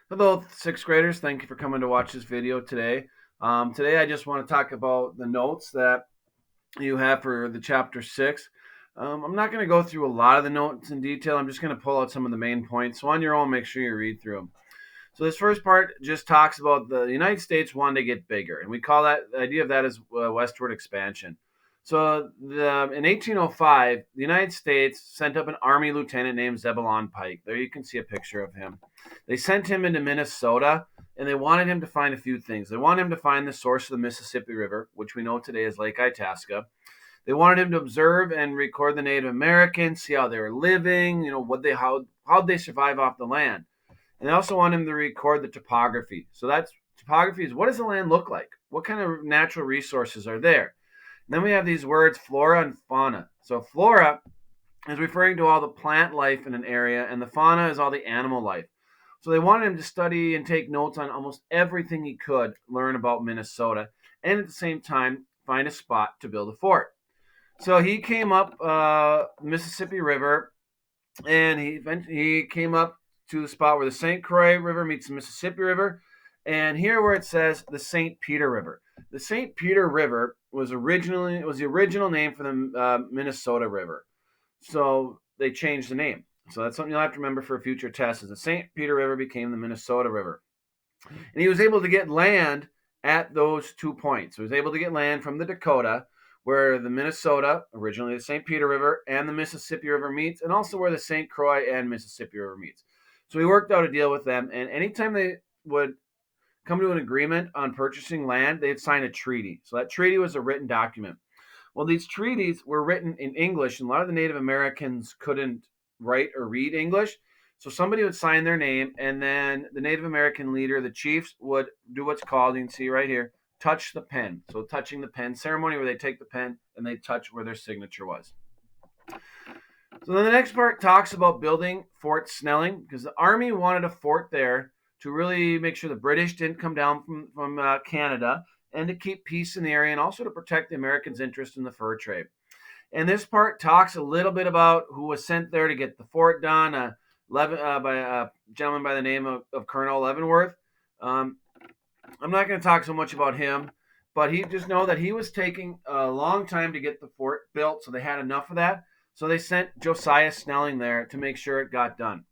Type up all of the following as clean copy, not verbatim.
Hello, sixth graders. Thank you for coming to watch this video today. Today, I just want to talk about the notes that you have for the chapter 6. I'm not going to go through a lot of the notes in detail. I'm just going to pull out some of the main points. So on your own, make sure you read through them. So this first part just talks about the United States wanting to get bigger, and we call that the idea of that is westward expansion. So in 1805, the United States sent up an army lieutenant named Zebulon Pike. There you can see a picture of him. They sent him into Minnesota, and they wanted him to find a few things. They wanted him to find the source of the Mississippi River, which we know today is Lake Itasca. They wanted him to observe and record the Native Americans, see how they were living, how'd they survive off the land. And they also want him to record the topography. So that's topography is what does the land look like? What kind of natural resources are there? And then we have these words flora and fauna. So flora is referring to all the plant life in an area, and the fauna is all the animal life. So they wanted him to study and take notes on almost everything he could learn about Minnesota, and at the same time find a spot to build a fort. So he came up Mississippi River, and he came up to the spot where the St. Croix River meets the Mississippi River, and here where it says the St. Peter River. The St. Peter River was the original name for the Minnesota River. So they changed the name. So that's something you'll have to remember for a future test. Is the St. Peter River became the Minnesota River, and he was able to get land at those 2 points. He was able to get land from the Dakota, where the Minnesota, originally the St. Peter River, and the Mississippi River meets, and also where the St. Croix and Mississippi River meets. So he worked out a deal with them, and anytime they would come to an agreement on purchasing land, they'd sign a treaty. So that treaty was a written document. Well, these treaties were written in English, and a lot of the Native Americans couldn't write or read English. So somebody would sign their name, and then the Native American leader, the chiefs, would do what's called, you can see right here, touch the pen. So touching the pen ceremony where they take the pen and they touch where their signature was. So then the next part talks about building Fort Snelling, because the army wanted a fort there to really make sure the British didn't come down from Canada, and to keep peace in the area, and also to protect the Americans' interest in the fur trade. And this part talks a little bit about who was sent there to get the fort done, by a gentleman by the name of Colonel Leavenworth. Um, I'm not going to talk so much about him, but he just know that he was taking a long time to get the fort built, so they had enough of that. So they sent Josiah Snelling there to make sure it got done.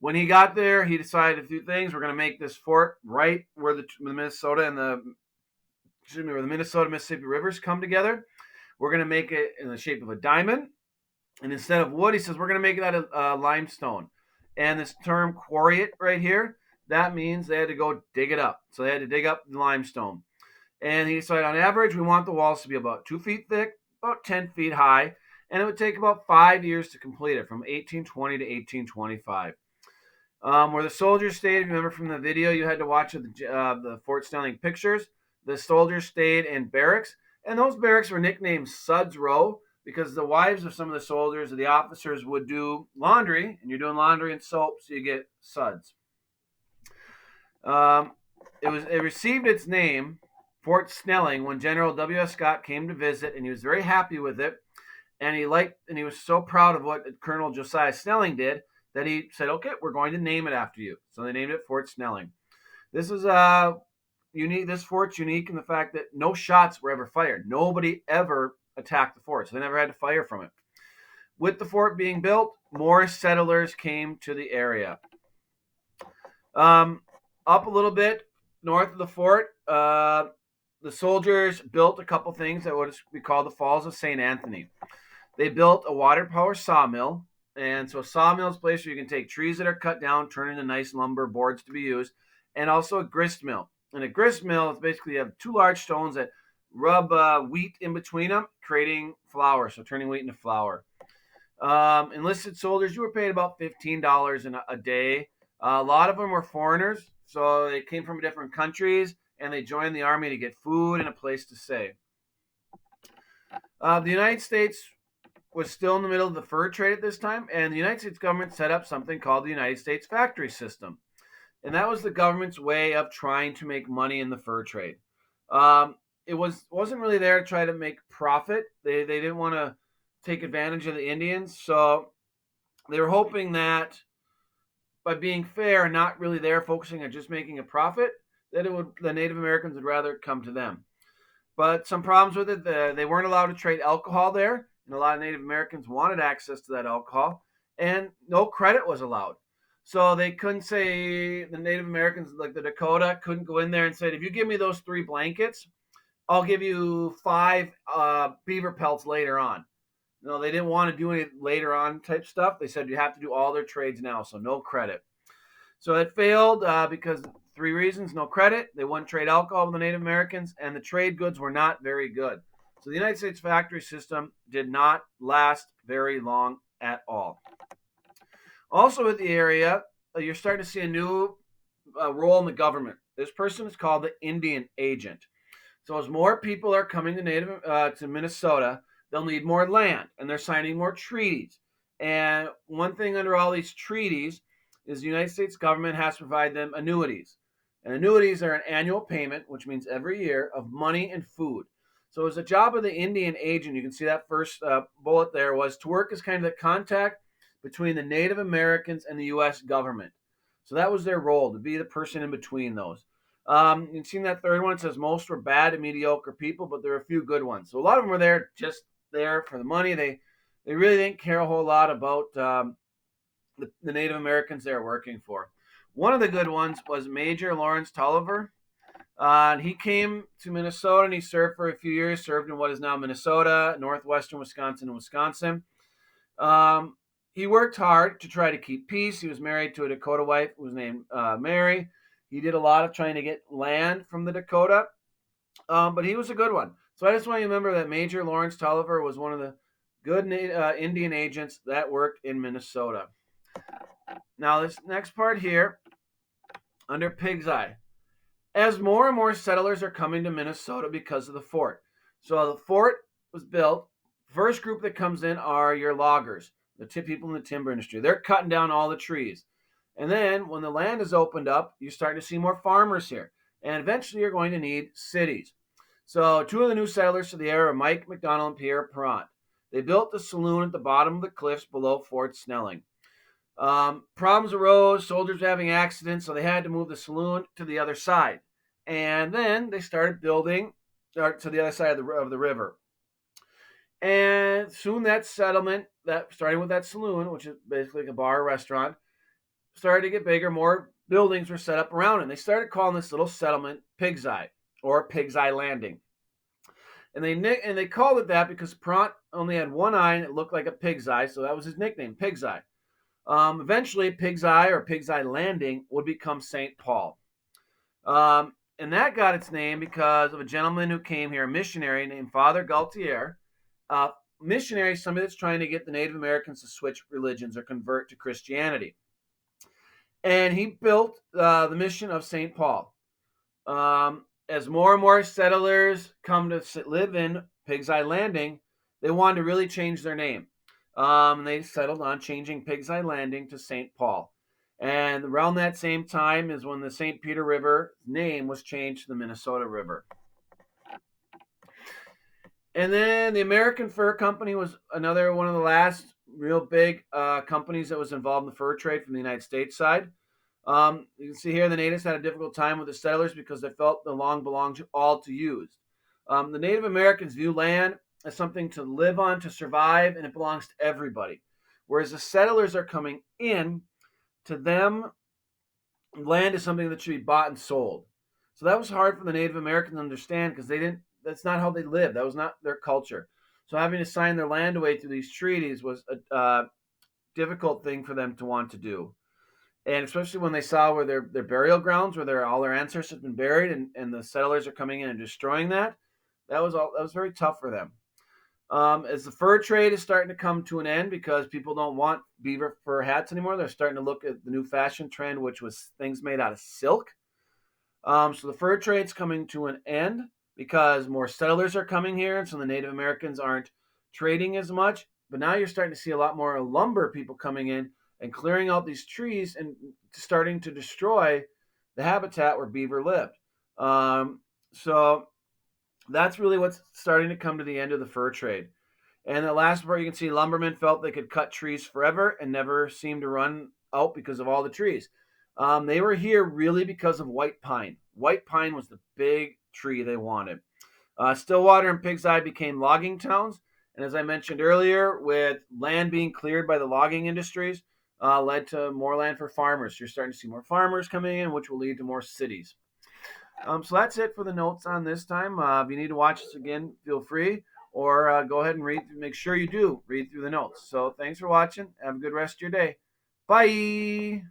When he got there, he decided a few things. We're going to make this fort right where the Minnesota and where the Minnesota Mississippi rivers come together. We're going to make it in the shape of a diamond, and instead of wood, he says we're going to make it out of limestone. And this term quarry it right here, that means they had to go dig it up. So they had to dig up the limestone. And he decided on average, we want the walls to be about 2 feet thick, about 10 feet high, and it would take about 5 years to complete it, from 1820 to 1825. Where the soldiers stayed, if you remember from the video, you had to watch the Fort Snelling pictures. The soldiers stayed in barracks, and those barracks were nicknamed Suds Row because the wives of some of the soldiers or the officers would do laundry, and you're doing laundry and soap, so you get suds. It received its name, Fort Snelling, when General W.S. Scott came to visit, and he was very happy with it, and he was so proud of what Colonel Josiah Snelling did that he said, "Okay, we're going to name it after you." So they named it Fort Snelling. This is unique. This fort's unique in the fact that no shots were ever fired. Nobody ever attacked the fort, so they never had to fire from it. With the fort being built, more settlers came to the area. Up a little bit north of the fort, the soldiers built a couple things that would be called the Falls of St. Anthony. They built a water power sawmill. And so a sawmill is a place where you can take trees that are cut down, turn into nice lumber boards to be used, and also a grist mill. And a grist mill is basically you have two large stones that rub wheat in between them, creating flour, so turning wheat into flour. Enlisted soldiers, you were paid about $15 a day. A lot of them were foreigners, so they came from different countries, and they joined the army to get food and a place to stay. The United States was still in the middle of the fur trade at this time, and the United States government set up something called the United States Factory System. And that was the government's way of trying to make money in the fur trade. It wasn't really there to try to make profit. They didn't want to take advantage of the Indians, so they were hoping that by being fair and not really there focusing on just making a profit, that the Native Americans would rather come to them. But some problems with it, they weren't allowed to trade alcohol there, and a lot of Native Americans wanted access to that alcohol, and no credit was allowed. So they couldn't say, the Native Americans, like the Dakota, couldn't go in there and say, if you give me those 3 blankets, I'll give you 5 beaver pelts later on. No, they didn't want to do any later on type stuff. They said you have to do all their trades now, so no credit. So it failed because 3 reasons: no credit, they wouldn't trade alcohol with the Native Americans, and the trade goods were not very good. So the United States factory system did not last very long at all. Also with the area, you're starting to see a new role in the government. This person is called the Indian agent. So as more people are coming to Minnesota, they'll need more land, and they're signing more treaties. And one thing under all these treaties is the United States government has to provide them annuities. And annuities are an annual payment, which means every year, of money and food. So as a job of the Indian agent, you can see that first bullet there, was to work as kind of the contact between the Native Americans and the U.S. government. So that was their role, to be the person in between those. You've seen that third one. It says most were bad and mediocre people, but there are a few good ones. So a lot of them were there just there for the money. They really didn't care a whole lot about the Native Americans they were working for. One of the good ones was Major Lawrence Tolliver. He came to Minnesota and he served for a few years, served in what is now Minnesota, northwestern Wisconsin, and Wisconsin. He worked hard to try to keep peace. He was married to a Dakota wife who was named Mary. He did a lot of trying to get land from the Dakota, but he was a good one. So I just want you to remember that Major Lawrence Tolliver was one of the good Indian agents that worked in Minnesota. Now this next part here, under Pig's Eye. As more and more settlers are coming to Minnesota because of the fort. So the fort was built. First group that comes in are your loggers, the people in the timber industry. They're cutting down all the trees. And then when the land is opened up, you're starting to see more farmers here. And eventually you're going to need cities. So 2 of the new settlers to the area are Mike McDonald and Pierre Parent. They built the saloon at the bottom of the cliffs below Fort Snelling. Problems arose, soldiers were having accidents, so they had to move the saloon to the other side. And then they started building to the other side of the river. And soon that settlement, starting with that saloon, which is basically like a bar or restaurant, started to get bigger. More buildings were set up around it. And they started calling this little settlement Pig's Eye, or Pig's Eye Landing. And they called it that because Parent only had one eye and it looked like a pig's eye, so that was his nickname, Pig's Eye. Eventually, Pig's Eye or Pig's Eye Landing would become St. Paul. And that got its name because of a gentleman who came here, a missionary named Father Gaultier. Missionary, somebody that's trying to get the Native Americans to switch religions or convert to Christianity. And he built the mission of St. Paul. As more and more settlers come to live in Pig's Eye Landing, they wanted to really change their name. They settled on changing Pig's Eye Landing to St. Paul. And around that same time is when the St. Peter River name was changed to the Minnesota River. And then the American Fur Company was another one of the last real big companies that was involved in the fur trade from the United States side. You can see here the natives had a difficult time with the settlers because they felt the land belonged to all to use. The Native Americans view land as something to live on, to survive, and it belongs to everybody. Whereas the settlers are coming in, to them, land is something that should be bought and sold. So that was hard for the Native Americans to understand because that's not how they lived. That was not their culture. So having to sign their land away through these treaties was a difficult thing for them to want to do. And especially when they saw where their burial grounds, where all their ancestors had been buried, and the settlers are coming in and destroying that, that was very tough for them. As the fur trade is starting to come to an end because people don't want beaver fur hats anymore, they're starting to look at the new fashion trend, which was things made out of silk. So the fur trade's coming to an end because more settlers are coming here, and so the Native Americans aren't trading as much. But now you're starting to see a lot more lumber people coming in and clearing out these trees and starting to destroy the habitat where beaver lived. So that's really what's starting to come to the end of the fur trade. And the last part, you can see lumbermen felt they could cut trees forever and never seemed to run out because of all the trees. They were here really because of white pine. White pine was the big tree they wanted. Stillwater and Pig's Eye became logging towns, and as I mentioned earlier, with land being cleared by the logging industries, led to more land for farmers. You're starting to see more farmers coming in, which will lead to more cities. So that's it for the notes on this time. If you need to watch this again, feel free, or go ahead and read. Make sure you do read through the notes. So thanks for watching. Have a good rest of your day. Bye.